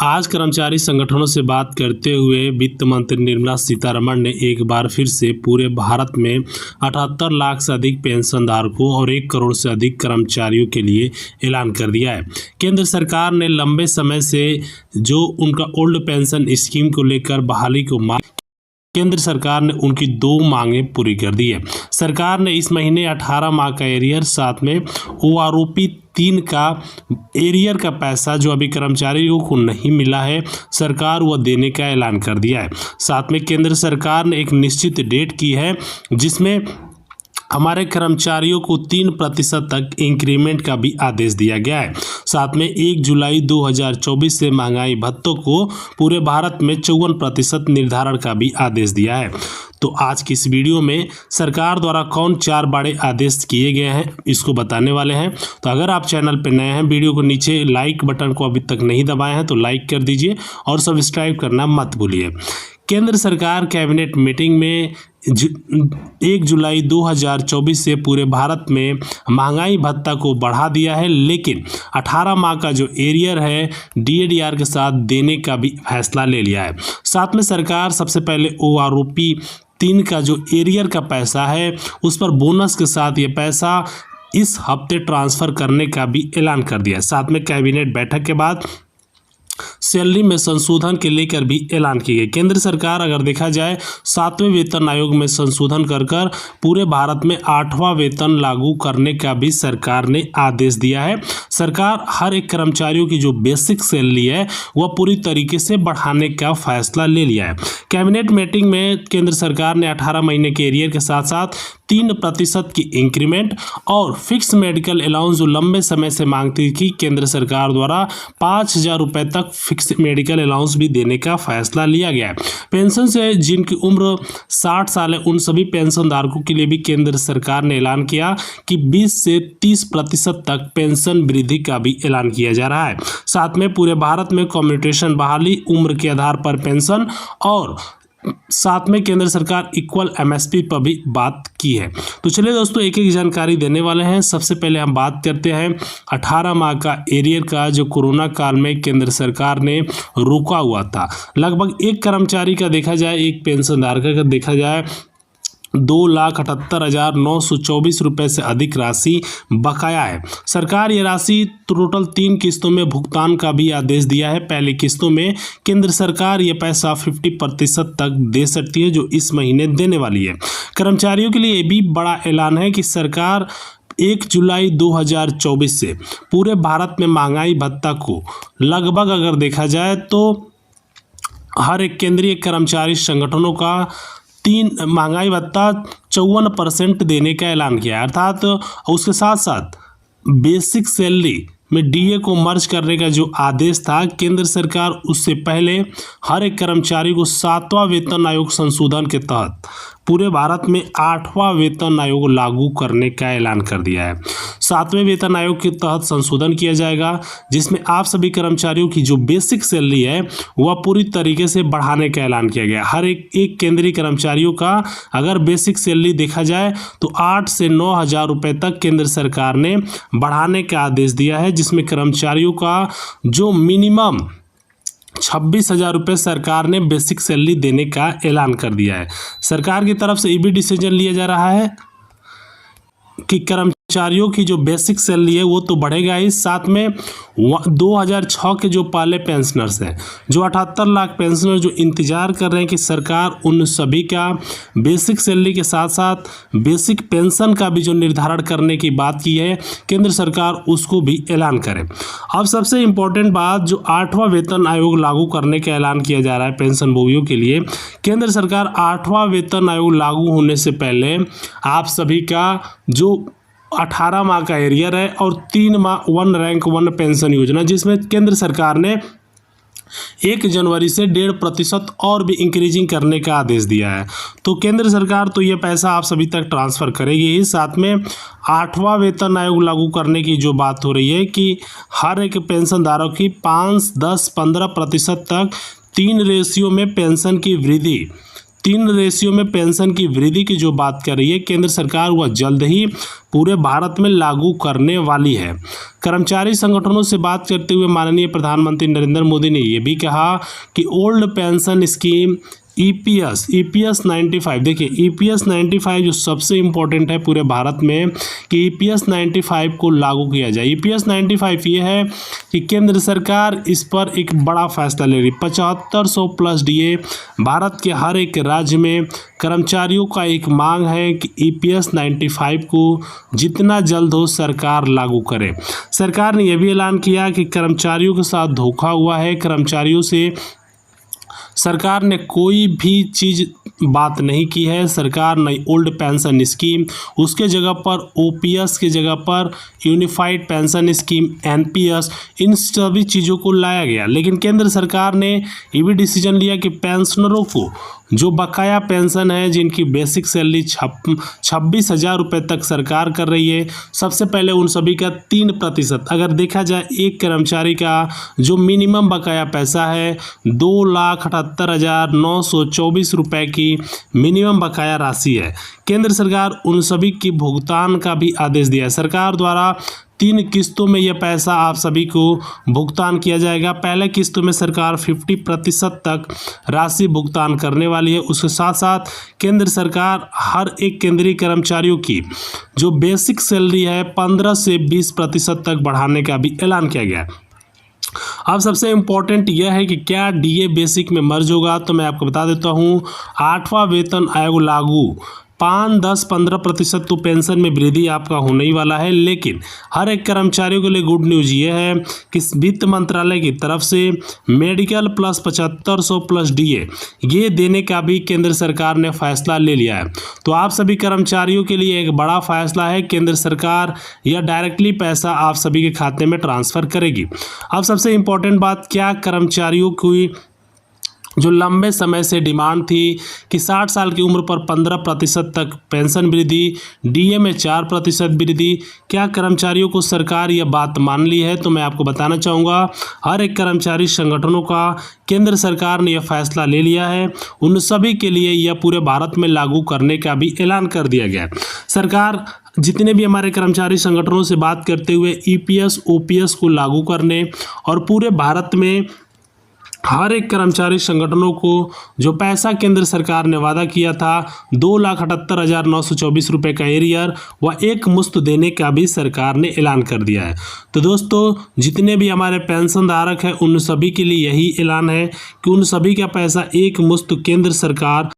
आज कर्मचारी संगठनों से बात करते हुए वित्त मंत्री निर्मला सीतारमण ने एक बार फिर से पूरे भारत में 78 लाख से अधिक पेंशनधारकों और 1 करोड़ से अधिक कर्मचारियों के लिए ऐलान कर दिया है। केंद्र सरकार ने लंबे समय से जो उनका ओल्ड पेंशन स्कीम को लेकर बहाली को केंद्र सरकार ने उनकी 2 मांगें पूरी कर दी है। सरकार ने इस महीने 18 माह का एरियर, साथ में ओआरओपी 3 का एरियर का पैसा जो अभी कर्मचारियों को नहीं मिला है, सरकार वह देने का ऐलान कर दिया है। साथ में केंद्र सरकार ने एक निश्चित डेट की है जिसमें हमारे कर्मचारियों को 3% तक इंक्रीमेंट का भी आदेश दिया गया है। साथ में 1 जुलाई 2024 से महंगाई भत्तों को पूरे भारत में 54% निर्धारण का भी आदेश दिया है। तो आज की इस वीडियो में सरकार द्वारा कौन 4 बड़े आदेश किए गए हैं इसको बताने वाले हैं। तो अगर आप चैनल पर नए हैं, वीडियो को नीचे लाइक बटन को अभी तक नहीं दबाए हैं तो लाइक कर दीजिए और सब्सक्राइब करना मत भूलिए। केंद्र सरकार कैबिनेट मीटिंग में 1 जुलाई 2024 से पूरे भारत में महंगाई भत्ता को बढ़ा दिया है, लेकिन 18 माह का जो एरियर है डीएडीआर के साथ देने का भी फैसला ले लिया है। साथ में सरकार सबसे पहले ओआरओपी 3 का जो एरियर का पैसा है उस पर बोनस के साथ ये पैसा इस हफ्ते ट्रांसफ़र करने का भी ऐलान कर दिया है। साथ में कैबिनेट बैठक के बाद सैलरी में संशोधन के लेकर भी ऐलान किए गए। केंद्र सरकार अगर देखा जाए 7वें वेतन आयोग में संशोधन कर पूरे भारत में 8वां वेतन लागू करने का भी सरकार ने आदेश दिया है। सरकार हर एक कर्मचारियों की जो बेसिक सैलरी है वह पूरी तरीके से बढ़ाने का फैसला ले लिया है। कैबिनेट मीटिंग में केंद्र सरकार ने 18 महीने के एरियर के साथ साथ 3% की इंक्रीमेंट और फिक्स मेडिकल अलाउंस जो लंबे समय से मांगती थी केंद्र सरकार द्वारा 5,000 रुपये तक फिक्स मेडिकल अलाउंस भी देने का फैसला लिया गया है। पेंशन से जिनकी उम्र 60 साल है उन सभी पेंशन धारकों के लिए भी केंद्र सरकार ने ऐलान किया कि 20 से 30% तक पेंशन वृद्धि का भी ऐलान किया जा रहा है। साथ में पूरे भारत में कम्यूटेशन बहाली, उम्र के आधार पर पेंशन और साथ में केंद्र सरकार इक्वल एमएसपी पर भी बात की है। तो चलिए दोस्तों एक एक जानकारी देने वाले हैं। सबसे पहले हम बात करते हैं 18 माह का एरियर का जो कोरोना काल में केंद्र सरकार ने रोका हुआ था। लगभग एक कर्मचारी का देखा जाए, एक पेंशनधारक का देखा जाए 2,78,924 रुपये से अधिक राशि बकाया है। सरकार ये राशि टोटल 3 किस्तों में भुगतान का भी आदेश दिया है। पहली किस्तों में केंद्र सरकार ये पैसा 50% तक दे सकती है जो इस महीने देने वाली है। कर्मचारियों के लिए ये भी बड़ा ऐलान है कि सरकार 1 जुलाई 2024 से पूरे भारत में महंगाई भत्ता को लगभग अगर देखा जाए तो हर एक केंद्रीय कर्मचारी संगठनों का 3 महंगाई भत्ता 54% देने का ऐलान किया है। अर्थात उसके साथ साथ बेसिक सैलरी में डीए को मर्ज करने का जो आदेश था केंद्र सरकार उससे पहले हर एक कर्मचारी को 7वां वेतन आयोग संशोधन के तहत पूरे भारत में 8वां वेतन आयोग लागू करने का ऐलान कर दिया है। 7वें वेतन आयोग के तहत संशोधन किया जाएगा जिसमें आप सभी कर्मचारियों की जो बेसिक सैलरी है वह पूरी तरीके से बढ़ाने का ऐलान किया गया। हर एक केंद्रीय कर्मचारियों का अगर बेसिक सैलरी देखा जाए तो 8 से 9,000 रुपये तक केंद्र सरकार ने बढ़ाने का आदेश दिया है, जिसमें कर्मचारियों का जो मिनिमम 26,000 रुपये सरकार ने बेसिक सैलरी देने का ऐलान कर दिया है। सरकार की तरफ से ये भी डिसीजन लिया जा रहा है कि कर्मचारियों की जो बेसिक सैलरी है वो तो बढ़ेगा ही, साथ में 2006 के जो पहले पेंशनर्स हैं, जो 78 लाख पेंशनर जो इंतजार कर रहे हैं कि सरकार उन सभी का बेसिक सैलरी के साथ साथ बेसिक पेंशन का भी जो निर्धारण करने की बात की है केंद्र सरकार उसको भी ऐलान करे। अब सबसे इम्पोर्टेंट बात, जो 8वां वेतन आयोग लागू करने का ऐलान किया जा रहा है पेंशन भोगियों के लिए। केंद्र सरकार 8वां वेतन आयोग लागू होने से पहले आप सभी का जो 18 माह का एरियर है और 3 माह 1 रैंक 1 पेंशन योजना, जिसमें केंद्र सरकार ने 1 जनवरी से 1.5% और भी इंक्रीजिंग करने का आदेश दिया है। तो केंद्र सरकार तो ये पैसा आप सभी तक ट्रांसफ़र करेगी ही। साथ में 8वां वेतन आयोग लागू करने की जो बात हो रही है कि हर एक पेंशनधारक की 5, 10, 15% तक 3 रेशियो में पेंशन की वृद्धि 3 रेशियो में पेंशन की वृद्धि की जो बात कर रही है केंद्र सरकार, वह जल्द ही पूरे भारत में लागू करने वाली है। कर्मचारी संगठनों से बात करते हुए माननीय प्रधानमंत्री नरेंद्र मोदी ने यह भी कहा कि ओल्ड पेंशन स्कीम ईपीएस 95, देखिए ईपीएस 95 जो सबसे इम्पोर्टेंट है पूरे भारत में कि ईपीएस 95 को लागू किया जाए। ईपीएस 95 ये है कि केंद्र सरकार इस पर एक बड़ा फैसला ले रही। 7500 प्लस डीए भारत के हर एक राज्य में कर्मचारियों का एक मांग है कि ईपीएस 95 को जितना जल्द हो सरकार लागू करे। सरकार ने यह भी ऐलान किया कि कर्मचारियों के साथ धोखा हुआ है, कर्मचारियों से सरकार ने कोई भी चीज़ बात नहीं की है। सरकार नई ओल्ड पेंशन स्कीम, उसके जगह पर ओपीएस के जगह पर यूनिफाइड पेंशन स्कीम एनपीएस, इन सभी चीज़ों को लाया गया। लेकिन केंद्र सरकार ने ये भी डिसीजन लिया कि पेंशनरों को जो बकाया पेंशन है, जिनकी बेसिक सैलरी 26,000 रुपये तक सरकार कर रही है, सबसे पहले उन सभी का 3%, अगर देखा जाए एक कर्मचारी का जो मिनिमम बकाया पैसा है 2,78,924 रुपये की मिनिमम बकाया राशि है, केंद्र सरकार उन सभी की भुगतान का भी आदेश दिया है। सरकार द्वारा 3 किस्तों में यह पैसा आप सभी को भुगतान किया जाएगा। पहले किस्तों में सरकार 50% तक राशि भुगतान करने वाली है। उसके साथ साथ केंद्र सरकार हर एक केंद्रीय कर्मचारियों की जो बेसिक सैलरी है 15 से 20% तक बढ़ाने का भी ऐलान किया गया है। अब सबसे इम्पोर्टेंट यह है कि क्या डीए बेसिक में मर्ज होगा, तो मैं आपको बता देता हूँ 8वां वेतन आयोग लागू 5, 10, 15% तो पेंशन में वृद्धि आपका होने ही वाला है। लेकिन हर एक कर्मचारियों के लिए गुड न्यूज़ ये है कि वित्त मंत्रालय की तरफ से मेडिकल प्लस 7500 प्लस डीए ये देने का भी केंद्र सरकार ने फैसला ले लिया है। तो आप सभी कर्मचारियों के लिए एक बड़ा फैसला है। केंद्र सरकार यह डायरेक्टली पैसा आप सभी के खाते में ट्रांसफ़र करेगी। अब सबसे इम्पोर्टेंट बात, क्या कर्मचारियों की जो लंबे समय से डिमांड थी कि 60 साल की उम्र पर 15% तक पेंशन वृद्धि, डीए में 4% वृद्धि, क्या कर्मचारियों को सरकार यह बात मान ली है? तो मैं आपको बताना चाहूँगा हर एक कर्मचारी संगठनों का केंद्र सरकार ने यह फैसला ले लिया है। उन सभी के लिए यह पूरे भारत में लागू करने का भी ऐलान कर दिया गया है। सरकार जितने भी हमारे कर्मचारी संगठनों से बात करते हुए ईपीएस ओपीएस को लागू करने और पूरे भारत में हर एक कर्मचारी संगठनों को जो पैसा केंद्र सरकार ने वादा किया था 2,78,924 रुपये का एरियर, वह एक मुश्त देने का भी सरकार ने ऐलान कर दिया है। तो दोस्तों, जितने भी हमारे पेंशन धारक हैं उन सभी के लिए यही ऐलान है कि उन सभी का पैसा एक मुश्त केंद्र सरकार